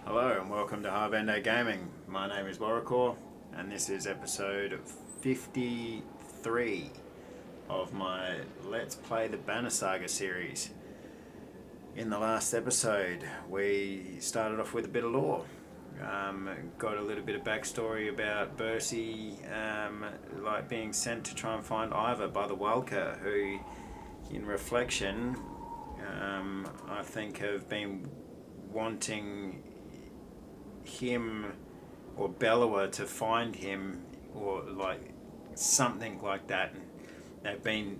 Hello and welcome to Harvender Gaming. My name is Warrior and this is episode 53 of my Let's Play the Banner Saga series. In the last episode we started off with a bit of lore. Got a little bit of backstory about Bercy being sent to try and find Iver by the valka, who in reflection I think have been wanting him or Bellower to find him or like something like that, and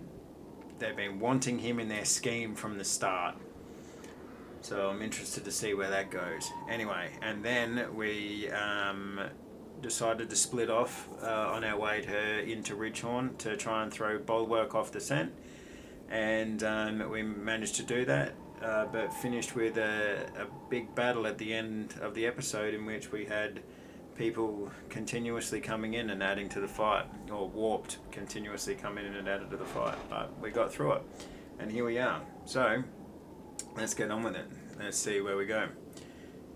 they've been wanting him in their scheme from the start, so I'm interested to see where that goes. Anyway, and then we decided to split off on our way into Ridgehorn to try and throw Bolverk off the scent, and we managed to do that. But finished with a big battle at the end of the episode in which we had people continuously coming in and adding to the fight, or warped continuously coming in and added to the fight, but we got through it and here we are. So let's get on with it. Let's see where we go.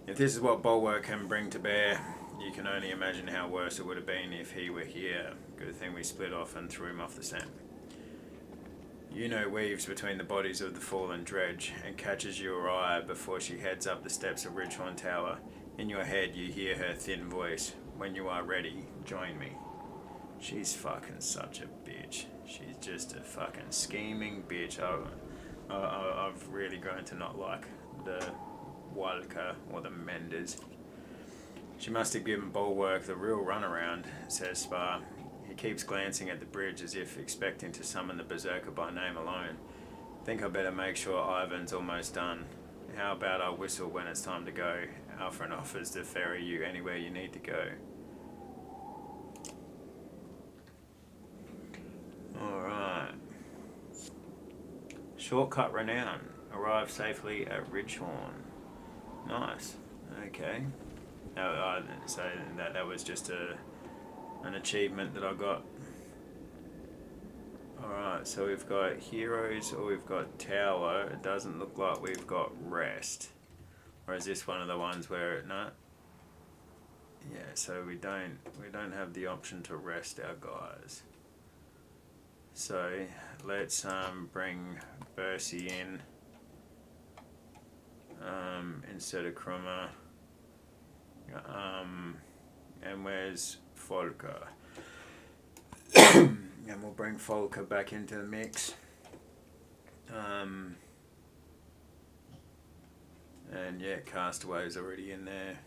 If this is what Bolverk can bring to bear, you can only imagine how worse it would have been if he were here. Good thing we split off and threw him off the scent. Yuno weaves between the bodies of the fallen dredge and catches your eye before she heads up the steps of Ridgehorn Tower. In your head you hear her thin voice. When you are ready, join me. She's fucking such a bitch. She's just a fucking scheming bitch. I've really grown to not like the valka or the menders. She must have given Bolverk the real runaround, says Spar. He keeps glancing at the bridge as if expecting to summon the berserker by name alone. Think I better make sure Ivan's almost done. How about I whistle when it's time to go? Alfred offers to ferry you anywhere you need to go. Alright. Shortcut renown. Arrive safely at Ridgehorn. Nice. Okay. So that was just an achievement that I got. Alright, so we've got heroes or we've got tower. It doesn't look like we've got rest. Or is this one of the ones where no? Yeah, so we don't have the option to rest our guys. So let's bring Bercy in instead of Krummer. And where's Volker? And we'll bring Volker back into the mix. And yeah, Castaway's already in there.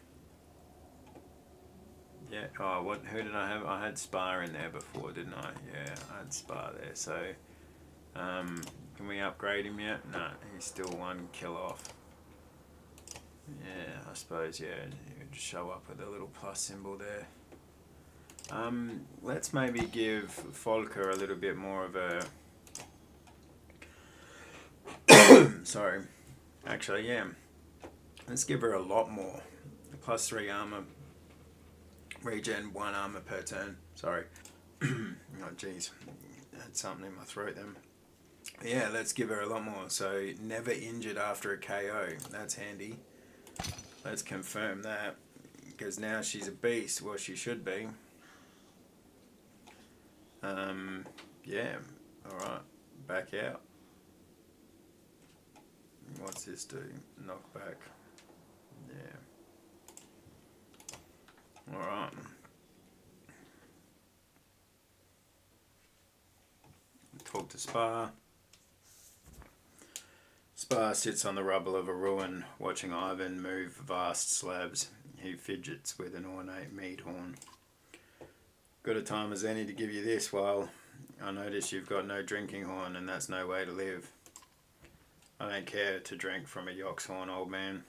Yeah. Oh, who did I have? I had Spar in there before, didn't I? Yeah, I had Spar there. So, can we upgrade him yet? No, he's still one kill off. Yeah, I suppose, yeah, you would show up with a little plus symbol there. Let's maybe give Volker a little bit more of a... Sorry. Actually, yeah. Let's give her a lot more. Plus 3 armor. Regen 1 armor per turn. Sorry. Oh, jeez. Had something in my throat then. Yeah, let's give her a lot more. So, never injured after a KO. That's handy. Let's confirm that, because now she's a beast. Well, she should be. Yeah. Alright. Back out. What's this do? Knock back. Yeah. Alright. Talk to Spar. Spar sits on the rubble of a ruin, watching Ivan move vast slabs. He fidgets with an ornate mead horn. Got a time as any to give you this while I notice you've got no drinking horn, and that's no way to live. I don't care to drink from a yox horn, old man.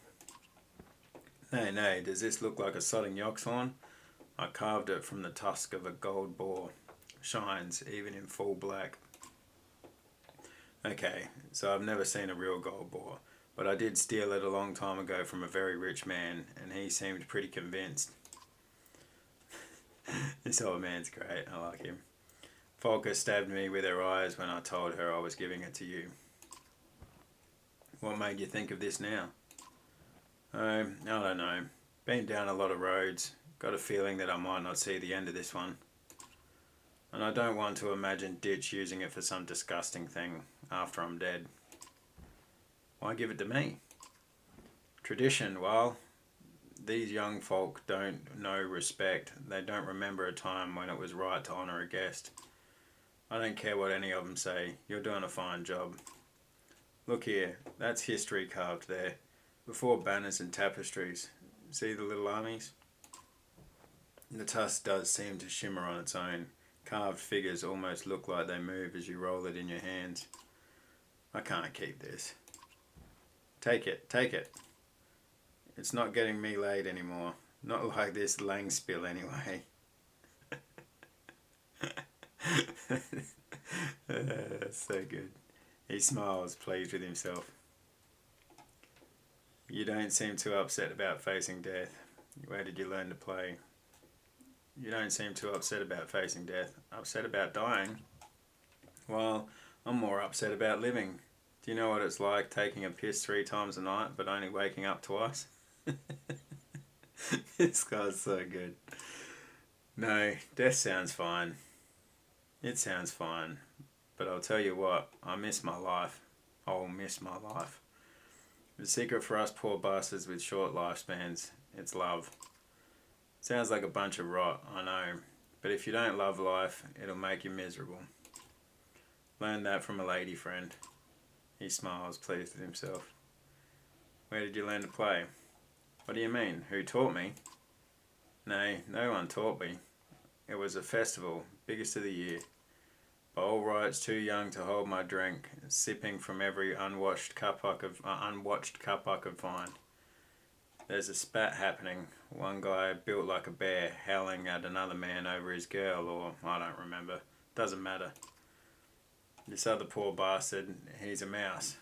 Nay, does this look like a sodding yox horn? I carved it from the tusk of a gold boar. Shines, even in full black. Okay, so I've never seen a real gold boar, but I did steal it a long time ago from a very rich man, and he seemed pretty convinced. This old man's great, I like him. Volker stabbed me with her eyes when I told her I was giving it to you. What made you think of this now? I don't know. Been down a lot of roads. Got a feeling that I might not see the end of this one. And I don't want to imagine Ditch using it for some disgusting thing after I'm dead. Why give it to me? Tradition, well, these young folk don't know respect. They don't remember a time when it was right to honour a guest. I don't care what any of them say. You're doing a fine job. Look here, that's history carved there. Before banners and tapestries. See the little armies? The tusk does seem to shimmer on its own. Carved figures almost look like they move as you roll it in your hands. I can't keep this. Take it, take it. It's not getting me laid anymore. Not like this lang spill anyway. So good. He smiles, pleased with himself. You don't seem too upset about facing death. Where did you learn to play? You don't seem too upset about facing death. Upset about dying? Well, I'm more upset about living. Do you know what it's like taking a piss 3 times a night but only waking up twice? This guy's so good. No, death sounds fine. It sounds fine. But I'll tell you what, I miss my life. I'll miss my life. The secret for us poor bastards with short lifespans, it's love. Sounds like a bunch of rot, I know. But if you don't love life, it'll make you miserable. Learned that from a lady friend. He smiles, pleased with himself. Where did you learn to play? What do you mean? Who taught me? No, no one taught me. It was a festival, biggest of the year. Bowl rights too young to hold my drink, sipping from every unwatched cup I could find. There's a spat happening. One guy built like a bear, howling at another man over his girl, or I don't remember. Doesn't matter. This other poor bastard, he's a mouse.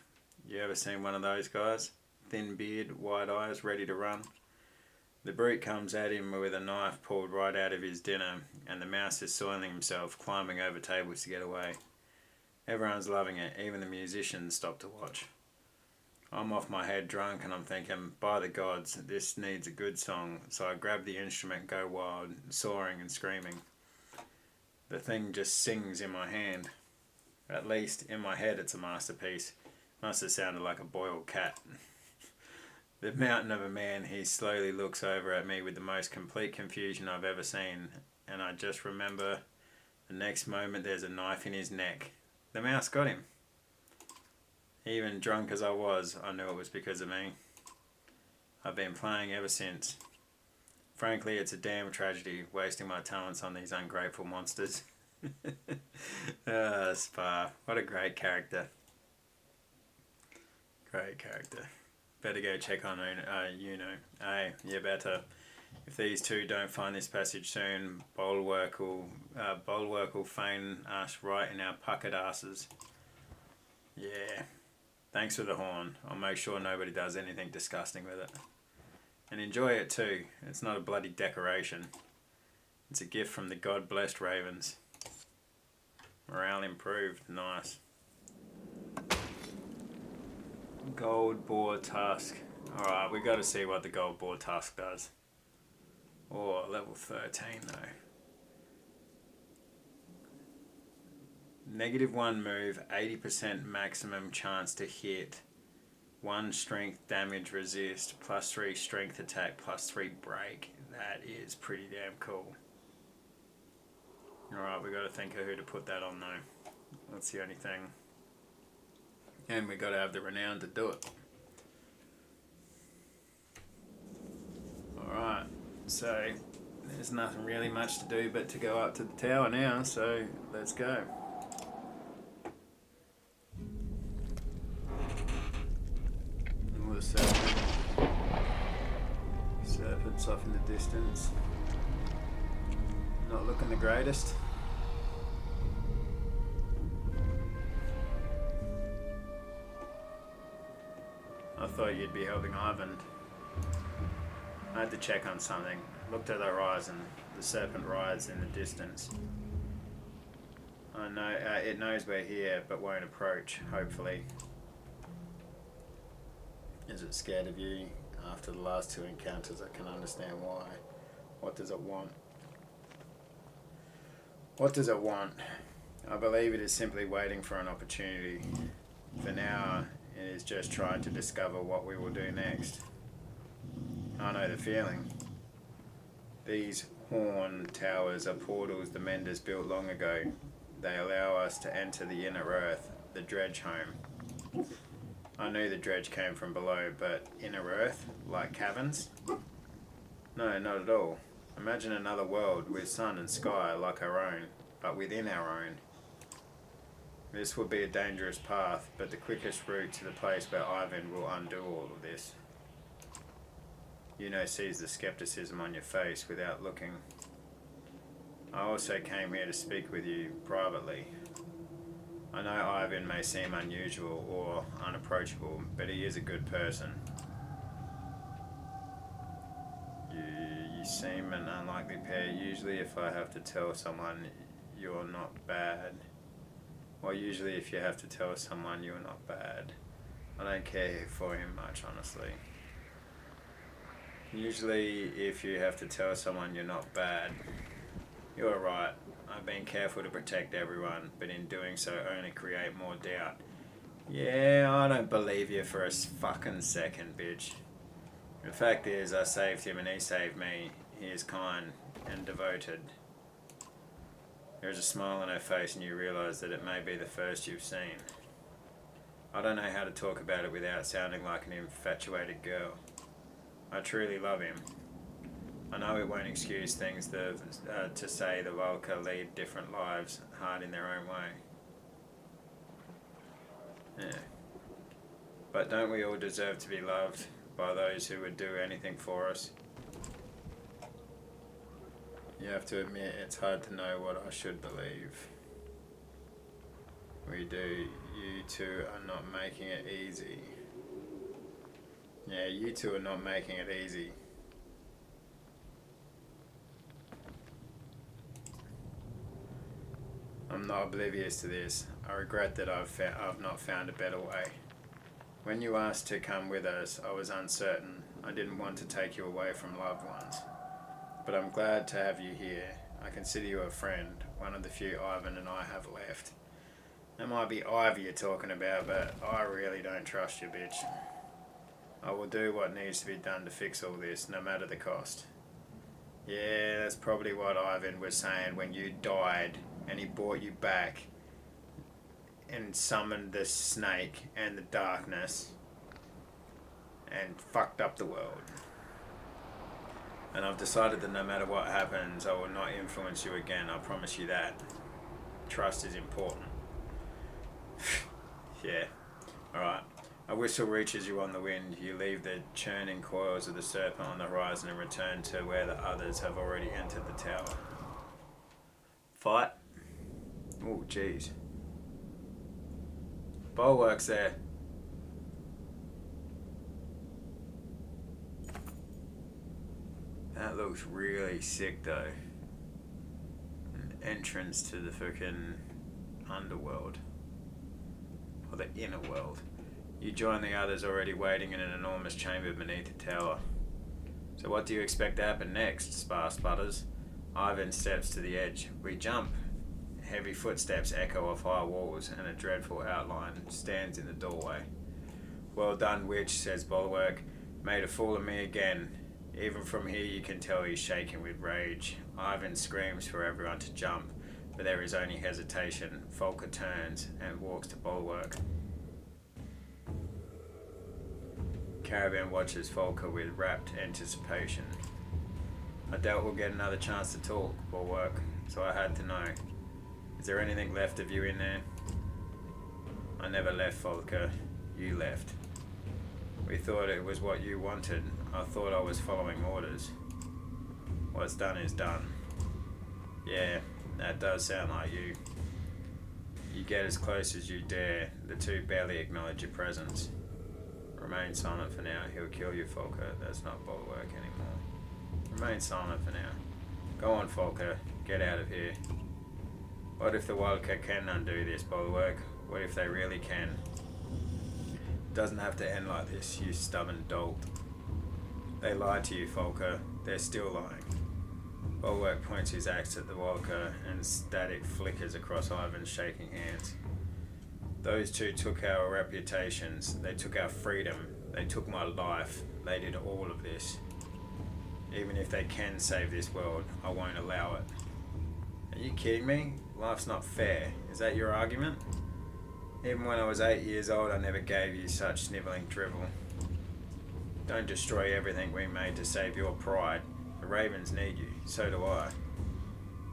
You ever seen one of those guys? Thin beard, wide eyes, ready to run. The brute comes at him with a knife pulled right out of his dinner, and the mouse is soiling himself, climbing over tables to get away. Everyone's loving it, even the musicians stop to watch. I'm off my head drunk and I'm thinking, by the gods, this needs a good song, so I grab the instrument, go wild, soaring and screaming. The thing just sings in my hand. At least, in my head it's a masterpiece. Must have sounded like a boiled cat. The mountain of a man, he slowly looks over at me with the most complete confusion I've ever seen, and I just remember the next moment there's a knife in his neck. The mouse got him. Even drunk as I was, I knew it was because of me. I've been playing ever since. Frankly, it's a damn tragedy, wasting my talents on these ungrateful monsters. Spa, what a great character. Great character. Better go check on Hey, you better. If these two don't find this passage soon, Bolverk will feign us right in our puckered asses. Yeah. Thanks for the horn. I'll make sure nobody does anything disgusting with it. And enjoy it too. It's not a bloody decoration. It's a gift from the God-blessed ravens. Morale improved. Nice. Gold boar tusk. Alright, we got to see what the gold boar tusk does. Oh, level 13 though. -1 move, 80% maximum chance to hit. 1 strength damage resist, +3 strength attack, +3 break. That is pretty damn cool. Alright, we got to think of who to put that on though. That's the only thing. And we got to have the renown to do it. Alright, so there's nothing really much to do but to go up to the tower now, so let's go. Oh, the serpent. Serpent's off in the distance. Not looking the greatest. I thought you'd be helping Ivan. I had to check on something. Looked at the horizon. The serpent rides in the distance. I know it knows we're here, but won't approach, hopefully. Is it scared of you? After the last two encounters, I can understand why. What does it want? What does it want? I believe it is simply waiting for an opportunity. For now, it is just trying to discover what we will do next. I know the feeling. These horn towers are portals the Menders built long ago. They allow us to enter the inner earth, the dredge home. I knew the dredge came from below, but inner earth, like caverns? No, not at all. Imagine another world with sun and sky like our own, but within our own. This would be a dangerous path, but the quickest route to the place where Ivan will undo all of this. Sees the skepticism on your face without looking. I also came here to speak with you privately. I know Ivan may seem unusual or unapproachable, but he is a good person. You seem an unlikely pair. Usually if I have to tell someone you're not bad, usually if you have to tell someone you're not bad, I don't care for him much, honestly. Usually if you have to tell someone you're not bad, you're right. I've been careful to protect everyone, but in doing so only create more doubt. Yeah, I don't believe you for a fucking second, bitch. The fact is, I saved him and he saved me. He is kind and devoted. There is a smile on her face and you realise that it may be the first you've seen. I don't know how to talk about it without sounding like an infatuated girl. I truly love him. I know it won't excuse things to say the valka lead different lives, hard in their own way. Yeah. But don't we all deserve to be loved by those who would do anything for us? You have to admit, it's hard to know what I should believe. We do. You two are not making it easy. Yeah, you two are not making it easy. I'm not oblivious to this. I regret that I've not found a better way. When you asked to come with us, I was uncertain. I didn't want to take you away from loved ones. But I'm glad to have you here. I consider you a friend, one of the few Ivan and I have left. It might be Ivor you're talking about, but I really don't trust you, bitch. I will do what needs to be done to fix all this, no matter the cost. Yeah, that's probably what Ivan was saying when you died and he brought you back and summoned the snake and the darkness and fucked up the world. And I've decided that no matter what happens, I will not influence you again, I promise you that. Trust is important. Yeah, alright. A whistle reaches you on the wind. You leave the churning coils of the serpent on the horizon and return to where the others have already entered the tower. Fight? Oh, jeez. Bolverk's there. That looks really sick though. An entrance to the frickin' underworld. Or the inner world. You join the others already waiting in an enormous chamber beneath the tower. So what do you expect to happen next? Spar sputters. Ivan steps to the edge. We jump. Heavy footsteps echo off high walls and a dreadful outline stands in the doorway. Well done, witch, says Bolverk. Made a fool of me again. Even from here you can tell he's shaking with rage. Ivan screams for everyone to jump, but there is only hesitation. Volker turns and walks to Bolverk. Caravan watches Volker with rapt anticipation. I doubt we'll get another chance to talk, Bolverk, so I had to know. Is there anything left of you in there? I never left, Volker. You left. We thought it was what you wanted. I thought I was following orders. What's done is done. Yeah, that does sound like you. You get as close as you dare. The two barely acknowledge your presence. Remain silent for now. He'll kill you, Volker. That's not Bolverk anymore. Remain silent for now. Go on, Volker. Get out of here. What if the Wildcat can undo this, Bolverk? What if they really can? It doesn't have to end like this, you stubborn dolt. They lied to you, Volker. They're still lying. Bolverk points his axe at the valka and static flickers across Ivan's shaking hands. Those two took our reputations. They took our freedom. They took my life. They did all of this. Even if they can save this world, I won't allow it. Are you kidding me? Life's not fair. Is that your argument? Even when I was 8 years old, I never gave you such snivelling drivel. Don't destroy everything we made to save your pride. The Ravens need you. So do I.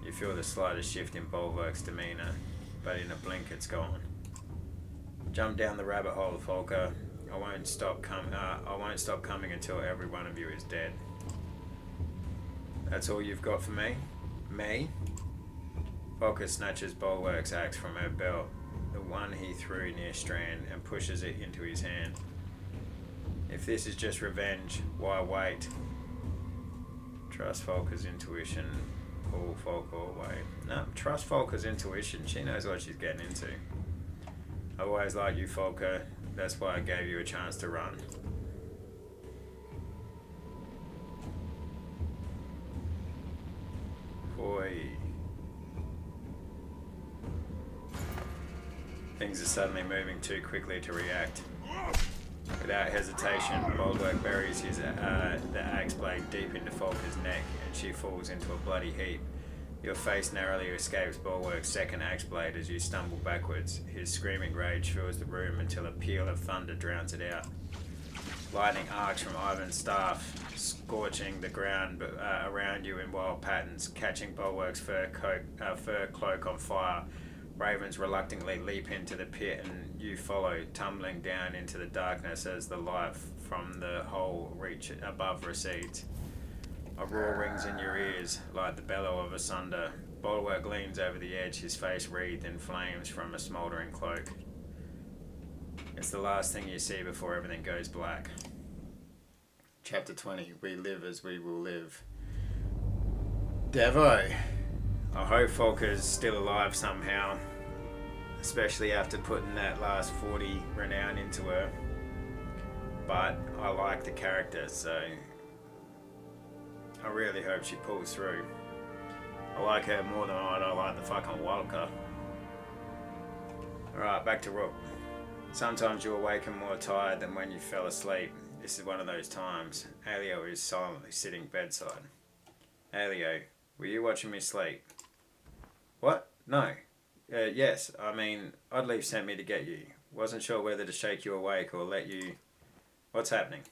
You feel the slightest shift in Bolverk's demeanour, but in a blink it's gone. Jump down the rabbit hole, Volker. I won't stop coming until every one of you is dead. That's all you've got for me? Me? Volker snatches Bolverk's axe from her belt, the one he threw near Strand, and pushes it into his hand. If this is just revenge, why wait? Trust Volker's intuition. Pull Volker away. No, trust Volker's intuition. She knows what she's getting into. I've always liked you, Volker. That's why I gave you a chance to run. Boy. Things are suddenly moving too quickly to react. Without hesitation, Bolverk buries the axe blade deep into Volker's neck, and she falls into a bloody heap. Your face narrowly escapes Bolverk's second axe blade as you stumble backwards. His screaming rage fills the room until a peal of thunder drowns it out. Lightning arcs from Ivan's staff, scorching the ground around you in wild patterns, catching Bolverk's fur cloak on fire. Ravens reluctantly leap into the pit and you follow, tumbling down into the darkness as the light from the hole reach above recedes. A roar rings in your ears like the bellow of a sunder. Bolverk leans over the edge, his face wreathed in flames from a smouldering cloak. It's the last thing you see before everything goes black. Chapter 20. We live as we will live. Devo. I hope Volker's still alive somehow, especially after putting that last 40 renown into her. But I like the character, so I really hope she pulls through. I like her more than I like the fucking valka. Alright, back to Rook. Sometimes you awaken more tired than when you fell asleep. This is one of those times. Alio is silently sitting bedside. Alio, were you watching me sleep? What? No. Yes, I mean, Oddleaf sent me to get you. Wasn't sure whether to shake you awake or let you... What's happening?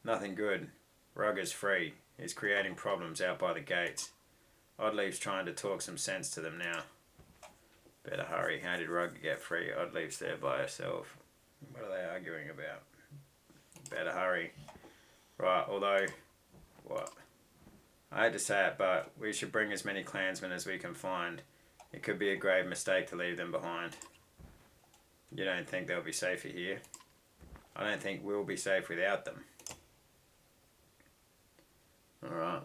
Nothing good. Rugga's free. He's creating problems out by the gates. Oddleaf's trying to talk some sense to them now. Better hurry. How did Rugga get free? Oddleaf's there by herself. What are they arguing about? Better hurry. Right, although... What? I hate to say it, but we should bring as many clansmen as we can find. It could be a grave mistake to leave them behind. You don't think they'll be safer here? I don't think we'll be safe without them. Alright.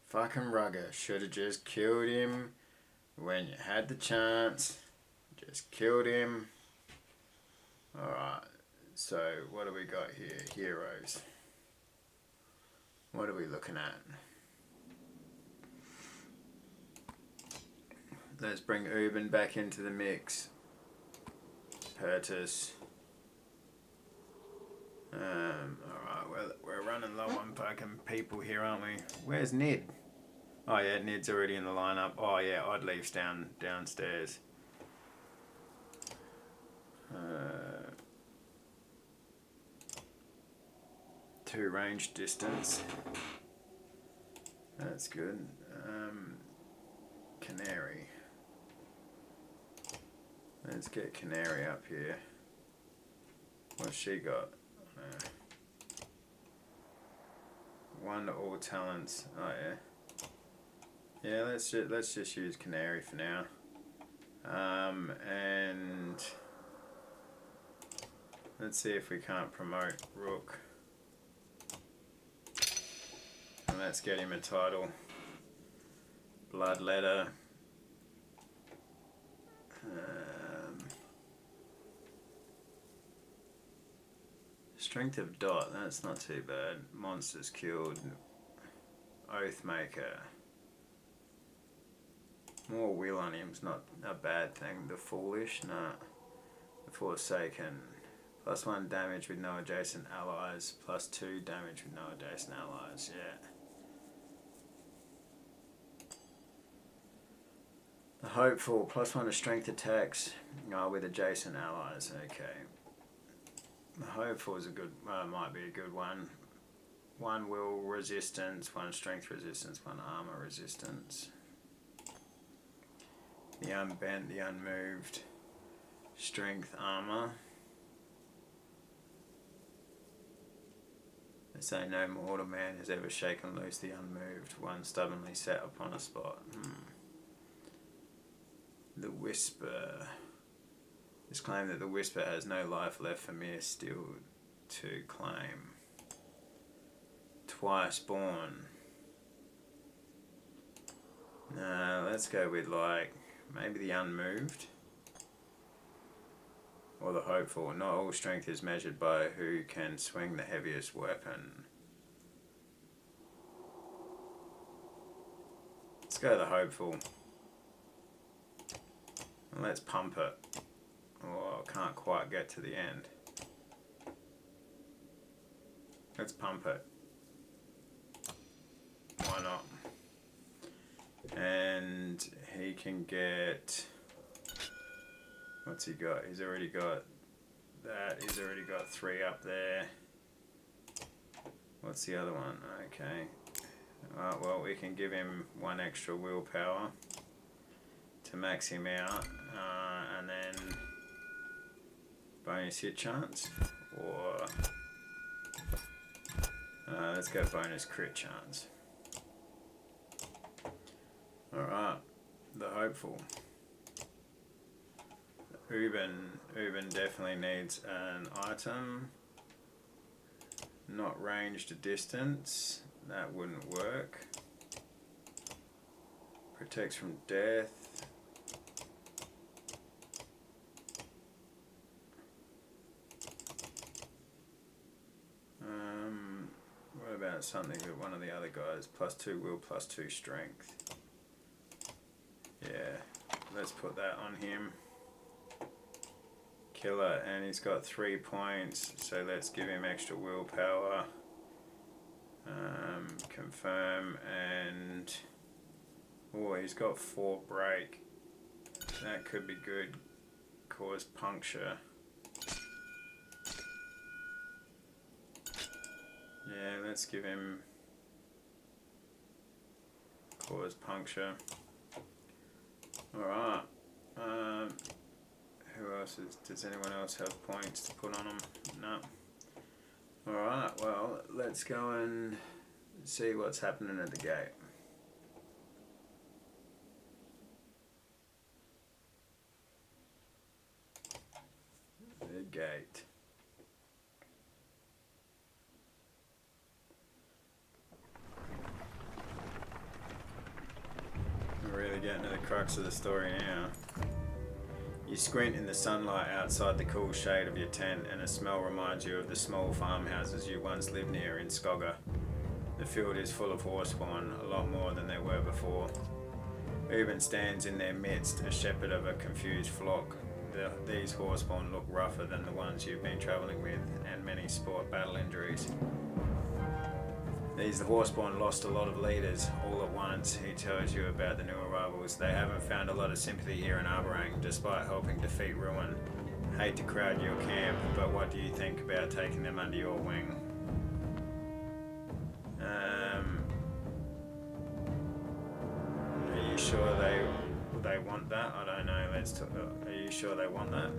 Fucking Rugga. Should've just killed him when you had the chance. Just killed him. Alright. So, what do we got here? Heroes. What are we looking at? Let's bring Ubin back into the mix. Pertus. Alright, we're running low on fucking people here, aren't we? Where's Nid? Oh yeah, Nid's already in the lineup. Oh yeah, Oddleaf's downstairs. Two range distance. That's good. Canary. Let's get Canary up here. What's she got? One to all talents. Oh yeah. Yeah, let's just use Canary for now. And let's see if we can't promote Rook. And let's get him a title. Bloodletter. Strength of dot, that's not too bad. Monsters killed. Oathmaker. More will on him's not a bad thing. The Foolish, nah. The Forsaken. +1 damage with no adjacent allies. +2 damage with no adjacent allies, yeah. The Hopeful, +1 to strength attacks with adjacent allies, okay. The Hopeful is a good, might be a good one. 1 will resistance, 1 strength resistance, 1 armor resistance. The Unbent, the Unmoved, strength armor. They say no mortal man has ever shaken loose the Unmoved, one stubbornly set upon a spot. The Whisper. It's claimed that the Whisper has no life left for mere steel to claim. Twice Born. Let's go with like maybe the Unmoved or the Hopeful. Not all strength is measured by who can swing the heaviest weapon. Let's go the Hopeful. And let's pump it. Oh, I can't quite get to the end. Let's pump it. Why not? And he can get... What's he got? He's already got that. He's already got 3 up there. What's the other one? Okay. Well, we can give him 1 extra willpower to max him out. And then bonus hit chance. Or... let's go bonus crit chance. Alright, the Hopeful. Uben definitely needs an item. Not range to distance. That wouldn't work. Protects from death. What about something with one of the other guys? +2 will, +2 strength. Yeah, let's put that on him. Killer, and he's got 3 points, so let's give him extra willpower. Confirm, and oh, he's got 4 break. That could be good. Cause puncture. Yeah, let's give him cause puncture. Alright. Who else does anyone else have points to put on them? No. Alright, well, let's go and see what's happening at the gate. The gate. We're really getting to the crux of the story now. You squint in the sunlight outside the cool shade of your tent, and a smell reminds you of the small farmhouses you once lived near in Rugga. The field is full of horseborn, a lot more than there were before. Uben stands in their midst, a shepherd of a confused flock. These horseborn look rougher than the ones you've been travelling with, and many sport battle injuries. The horseborn lost a lot of leaders all at once. He tells you about the new arrivals. They haven't found a lot of sympathy here in Arberrang, despite helping defeat Ruin. Hate to crowd your camp, but what do you think about taking them under your wing? Are you sure they want that? I don't know. Are you sure they want that?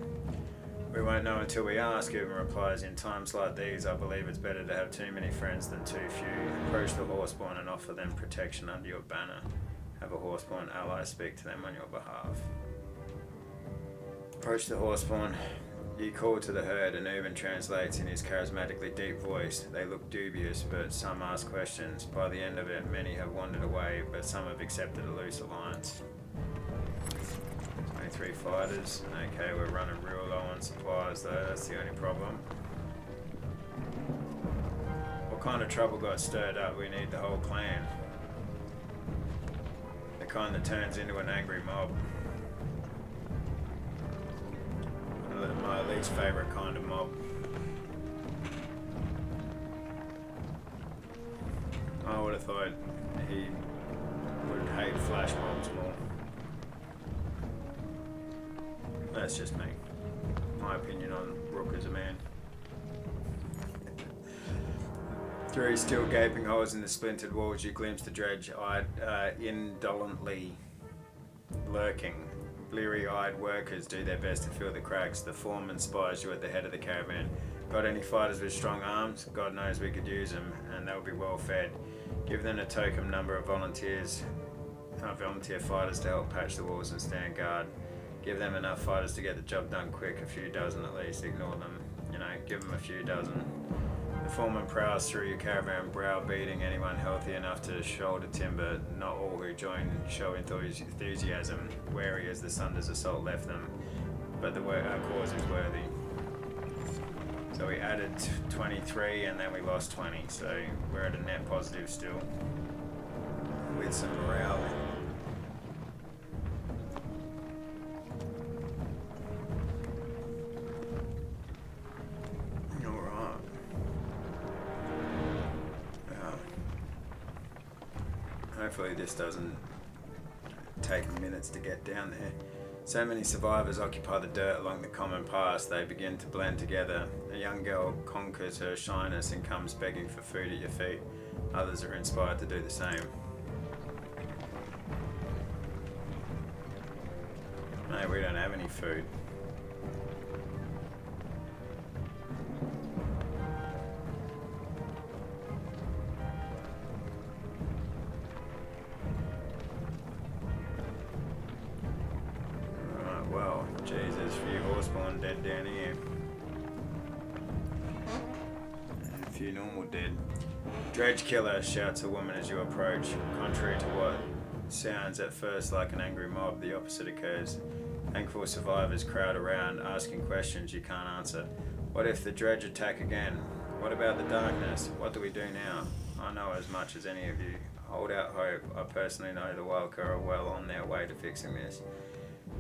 We won't know until we ask, Iver replies. In times like these, I believe it's better to have too many friends than too few. Approach the horseborn and offer them protection under your banner. Have a horseborn ally speak to them on your behalf. Approach the horseborn. You call to the herd, and Uben translates in his charismatically deep voice. They look dubious, but some ask questions. By the end of it, many have wandered away, but some have accepted a loose alliance. 23 fighters. Okay, we're running real low on supplies though, that's the only problem. kind of trouble got stirred up? We need the whole clan. The kind that turns into an angry mob. My least favourite kind of mob. I would have thought he would hate flash mobs more. That's just me. My opinion on Rook as a man. Through still gaping holes in the splintered walls, you glimpse the dredge-eyed, indolently lurking. Bleary-eyed workers do their best to fill the cracks. The foreman spies you at the head of the caravan. Got any fighters with strong arms? God knows we could use them, and they'll be well fed. Give them a token number of volunteer fighters to help patch the walls and stand guard. Give them enough fighters to get the job done quick, a few dozen at least. Ignore them, give them a few dozen. The foreman prowls through your caravan, browbeating anyone healthy enough to shoulder timber. Not all who join show enthusiasm, wary as the Sunders' assault left them, but our cause is worthy. So we added 23 and then we lost 20, so we're at a net positive still, with some morale. Hopefully this doesn't take minutes to get down there. So many survivors occupy the dirt along the common path, they begin to blend together. A young girl conquers her shyness and comes begging for food at your feet. Others are inspired to do the same. No, we don't have any food. Jesus, few horseborn dead down here. A few normal dead. Dredge killer, shouts a woman as you approach. Contrary to what sounds at first like an angry mob, the opposite occurs. Thankful survivors crowd around, asking questions you can't answer. What if the dredge attack again? What about the darkness? What do we do now? I know as much as any of you. Hold out hope. I personally know the valka are well on their way to fixing this.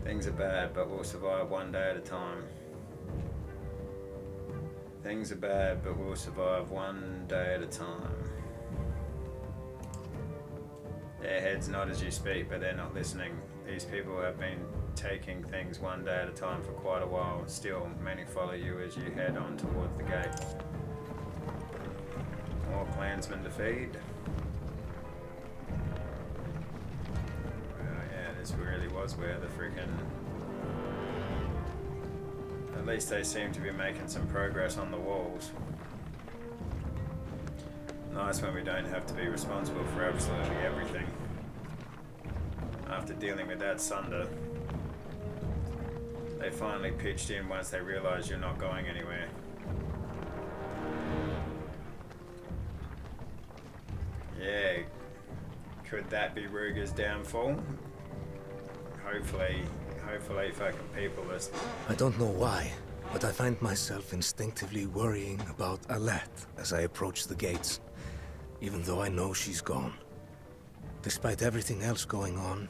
Things are bad, but we'll survive one day at a time. Things are bad, but we'll survive one day at a time. Their heads nod as you speak, but they're not listening. These people have been taking things one day at a time for quite a while. Still, many follow you as you head on towards the gate. More clansmen to feed. This really was where the freaking... At least they seem to be making some progress on the walls. Nice when we don't have to be responsible for absolutely everything. After dealing with that Sunder, they finally pitched in once they realised you're not going anywhere. Yeah, could that be Rugga's downfall? Hopefully fucking people listen. I don't know why, but I find myself instinctively worrying about Alette as I approach the gates, even though I know she's gone. Despite everything else going on,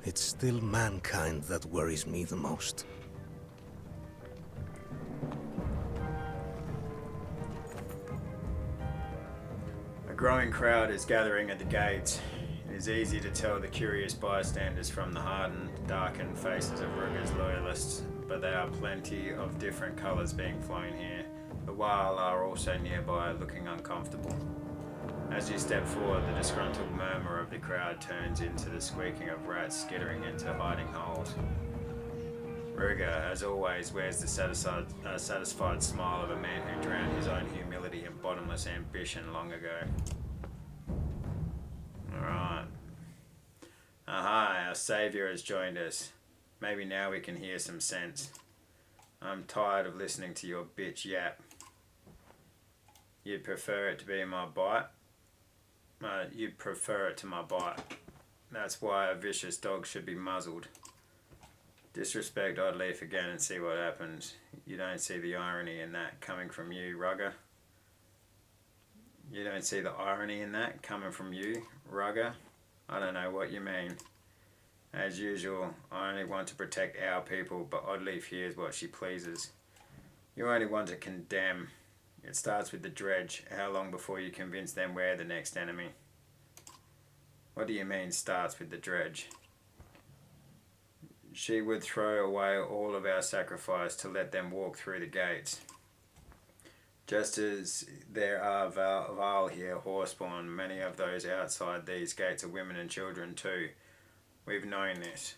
it's still mankind that worries me the most. A growing crowd is gathering at the gates. It is easy to tell the curious bystanders from the hardened, darkened faces of Rugga's loyalists, but there are plenty of different colours being flown here. The Whale are also nearby, looking uncomfortable. As you step forward, the disgruntled murmur of the crowd turns into the squeaking of rats skittering into hiding holes. Rugga, as always, wears the satisfied smile of a man who drowned his own humility and bottomless ambition long ago. Alright. Aha, our saviour has joined us. Maybe now we can hear some sense. I'm tired of listening to your bitch yap. You'd prefer it to be my bite? You'd prefer it to my bite. That's why a vicious dog should be muzzled. Disrespect, I'd leave again and see what happens. You don't see the irony in that coming from you, Rugga. You don't see the irony in that coming from you, Rugga? I don't know what you mean. As usual, I only want to protect our people, but oddly fears what she pleases. You only want to condemn. It starts with the dredge. How long before you convince them we're the next enemy? What do you mean starts with the dredge? She would throw away all of our sacrifice to let them walk through the gates. Just as there are Val here, horseborn, many of those outside these gates are women and children too. We've known this.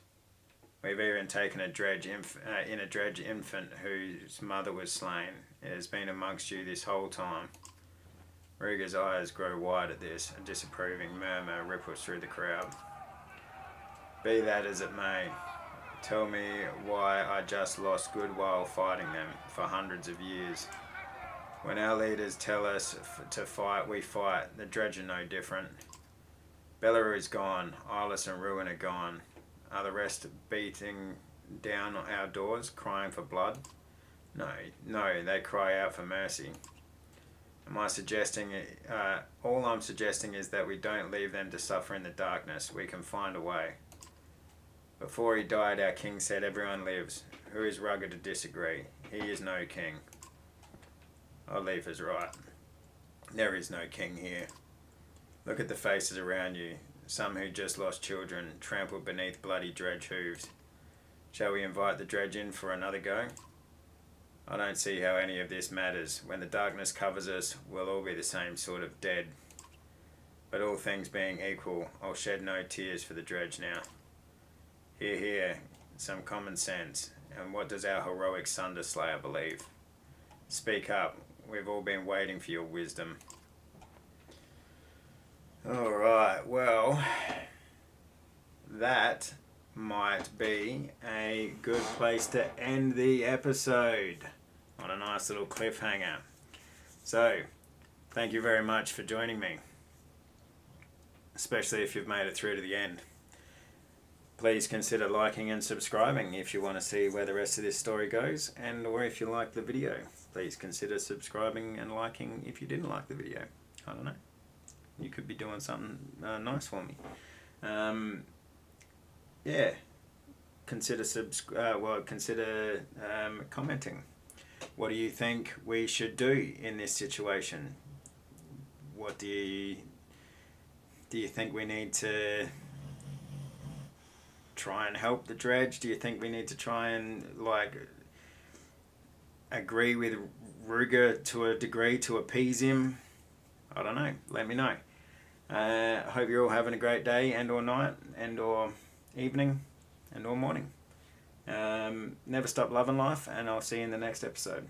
We've even taken a dredge infant whose mother was slain. It has been amongst you this whole time. Rugga's eyes grow wide at this. A disapproving murmur ripples through the crowd. Be that as it may, tell me why I just lost good while fighting them for hundreds of years. When our leaders tell us to fight, we fight. The dredge are no different. Belarus gone. Eyeless and Ruin are gone. Are the rest beating down on our doors, crying for blood? No, they cry out for mercy. Am I suggesting all I'm suggesting is that we don't leave them to suffer in the darkness. We can find a way. Before he died, our king said, everyone lives. Who is Rugga to disagree? He is no king. Oliver's right. There is no king here. Look at the faces around you. Some who just lost children, trampled beneath bloody dredge hooves. Shall we invite the dredge in for another go? I don't see how any of this matters. When the darkness covers us, we'll all be the same sort of dead. But all things being equal, I'll shed no tears for the dredge now. Here, some common sense. And what does our heroic Sunder Slayer believe? Speak up. We've all been waiting for your wisdom. Alright, well, that might be a good place to end the episode on a nice little cliffhanger. So, thank you very much for joining me, especially if you've made it through to the end. Please consider liking and subscribing if you want to see where the rest of this story goes, and or if you like the video, please consider subscribing and liking if you didn't like the video. I don't know. You could be doing something nice for me. Yeah. Consider commenting. What do you think we should do in this situation? What do you think we need to try and help the dredge? Do you think we need to try and agree with Rugga to a degree to appease him? I don't know. Let me know. Hope you're all having a great day and or night and or evening and or morning. Never stop loving life, and I'll see you in the next episode.